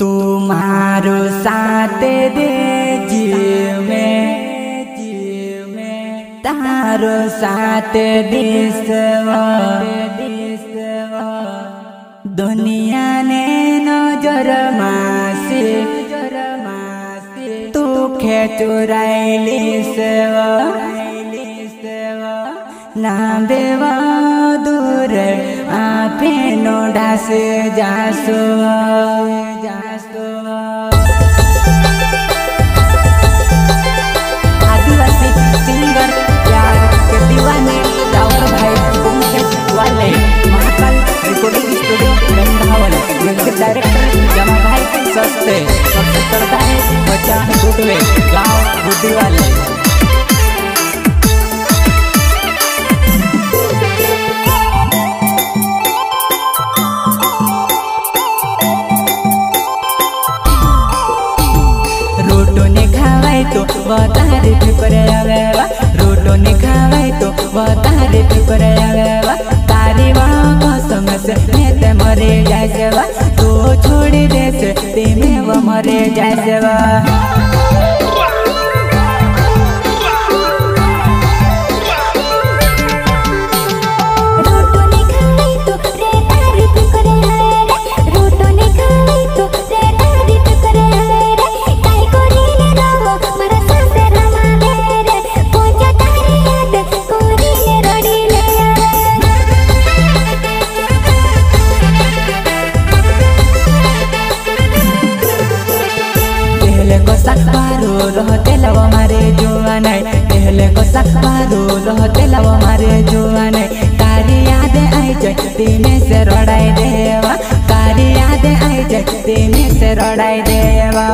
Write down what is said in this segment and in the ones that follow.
तुम्हारो साथ दे जीव में तारो साथ दिसवा दुनिया ने नजर मासे तू खे चुराइली सेवा ना बेवा दूर आपे नो ढास जासो आदिवासी सिंगर प्यार के दीवाने रावण भाई वाले महाकाल रिकॉर्डिंग स्टूडियो मेंढावल म्यूजिक डायरेक्टर जमा भाई सस्ते सबसे करता है बच्चा गुडवे गाँव बुद्धि वाले। तो बतारे फिकर आवेवा रोटो ने खावे तो बतारे फिकर आवेवा तारी वाह कसम से मैं ते मरे जाएसेवा तू छोड़ दे से ते मैं वो मरे जाएसेवा रहते लव मारे जुआने पहले को सकबारो रहते लव मारे जुआने तारी याद आई जगती में से रड़ाई देवा तारी याद आई जगती में से रड़ाई देवा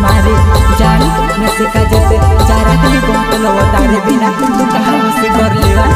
मारी जान नसिका जते चारा कली बहुत लो तारे बिना तू कहाँ से कर लेवा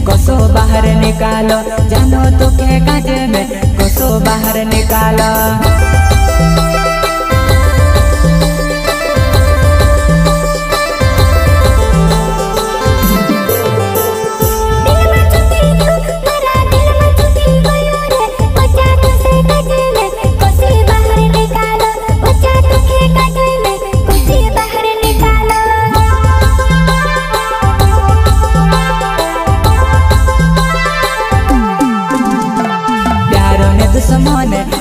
कसो बाहर निकालो जानो तो के काज में कसो बाहर निकालो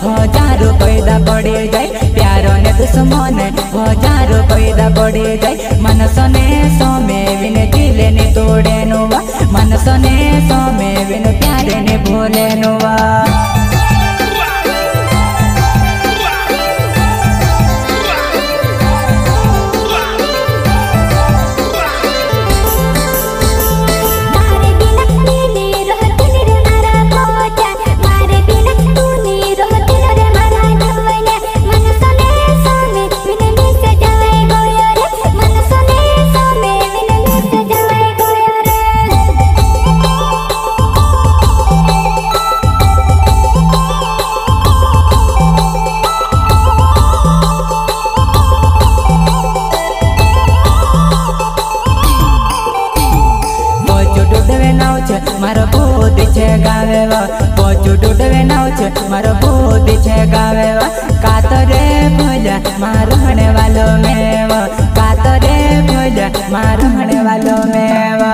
हजारों पैदा पड़े जाए प्यारो ने दुश्मन हजारों पैदा पड़े जाए मनसने सोमे विन दिले ने तोड़े नुवा मनसने सोमे विन प्यारे ने भोले नुवा मारो बोध छे गावेवा पोचू डूडवे नाव छे मारो बोध छे गावेवा कातरे भोला मारो हणे वालो मेवा कातरे भोला मारो हणे वालो मेवा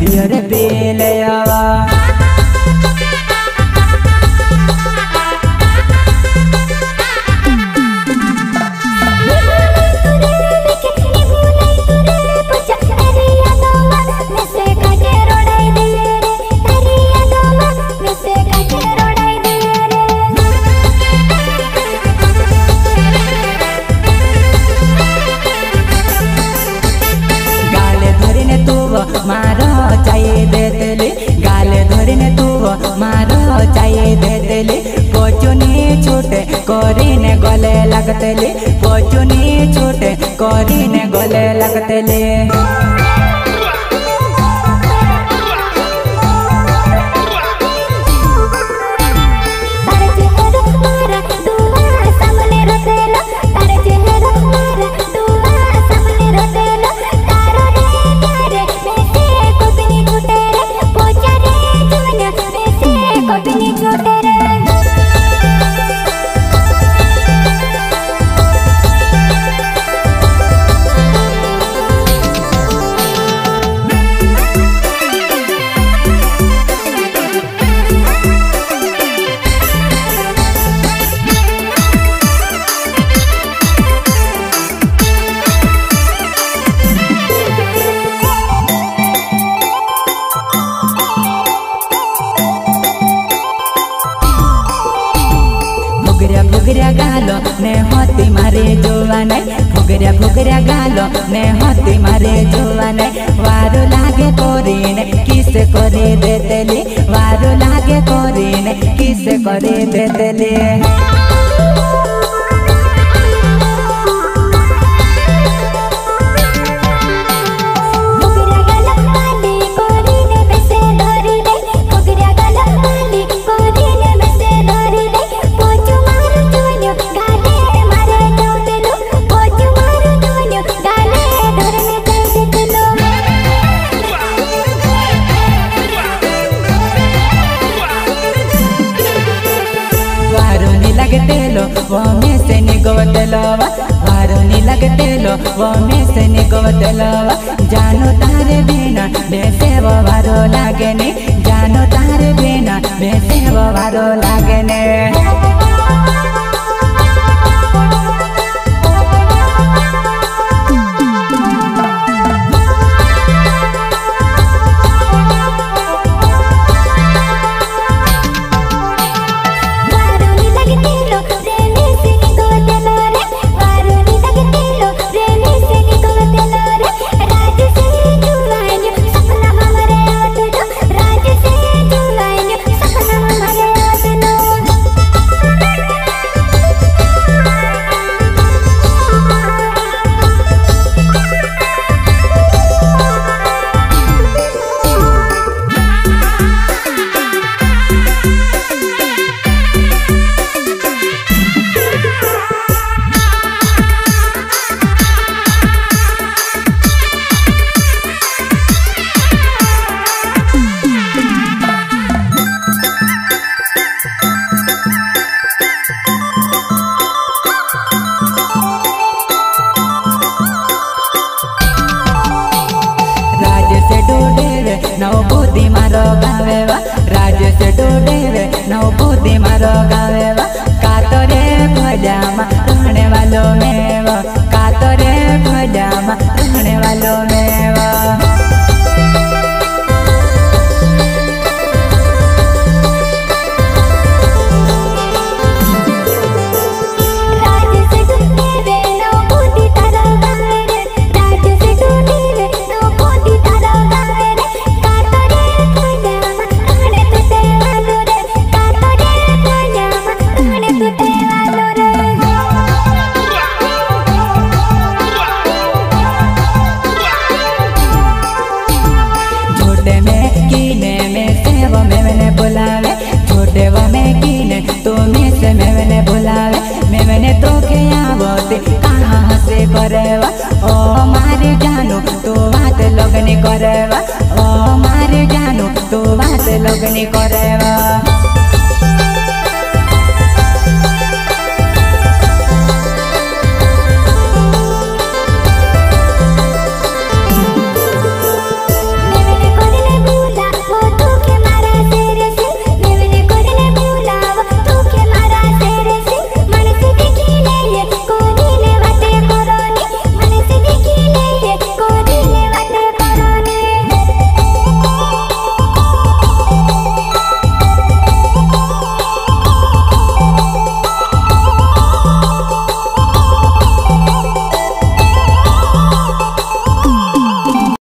बियर पी ले आवा। मारो चाहिए दे देले गाले धरने तू मारो चाहिए दे देले कोचुनी छोटे कोरीने गले लगतेले कोचुनी छोटे कोरीने गले लगतेले। फुगरिया गालो ने होती मारे जोवाने फुगरिया गालो ने होती मारे जोवाने वारो लागे कोरीने किस करे देतेले वारो लागे कोरीने किस करे देतेले। वो में से निगवतलवा वारो नी लगतेलो वो में से निगवतलवा जानो तारे बिना बेसे वो वारो लागे ने जानो तारे बिना बेसे वो वारो लागे ने। नवबुद्धि मारो गावेवा राज्य से डोडेवे नवबुद्धि मारो गावेवा कातरे भजामा रहने वालो मेवा कातरे भजामा रहने वालो मेवा। कहाँ से करेवा ओ मारे जानू तो बात लगनी करेवा ओ मारे जानू तो बात लगनी करेवा।